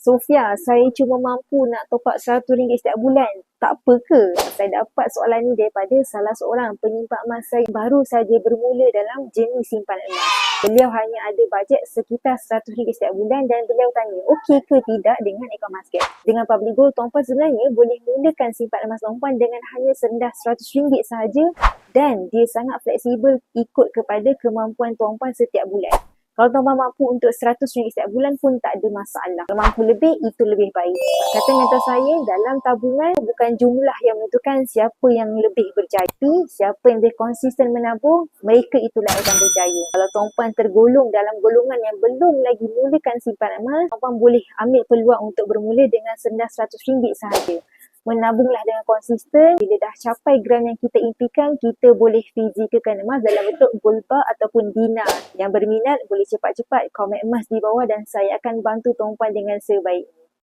Sofia, saya cuma mampu nak top up RM100 setiap bulan. Tak apa ke? Saya dapat soalan ni daripada salah seorang penyimpan emas saya baru saja bermula dalam jenis simpanan emas. Beliau hanya ada bajet sekitar RM100 setiap bulan dan beliau tanya, okey ke tidak dengan akaun Muscat? Dengan Public Gold, tuan-puan sebenarnya boleh mulakan simpanan emas tuan-puan dengan hanya serendah RM100 sahaja dan dia sangat fleksibel ikut kepada kemampuan tuan-puan setiap bulan. Kalau tuan-puan mampu untuk RM100 setiap bulan pun tak ada masalah. Kalau mampu lebih, itu lebih baik. Kata mentor saya, dalam tabungan bukan jumlah yang menentukan siapa yang lebih berjaya. Siapa yang lebih konsisten menabung, mereka itulah yang akan berjaya. Kalau tuan-puan tergolong dalam golongan yang belum lagi mulakan simpanan emas, tuan-puan boleh ambil peluang untuk bermula dengan serendah RM100 sahaja. Menabunglah dengan konsisten. Bila dah capai gram yang kita impikan, kita boleh fizikalkan emas dalam bentuk gold bar ataupun dinar. Yang berminat boleh cepat-cepat komen emas di bawah dan saya akan bantu tuan-puan dengan sebaik.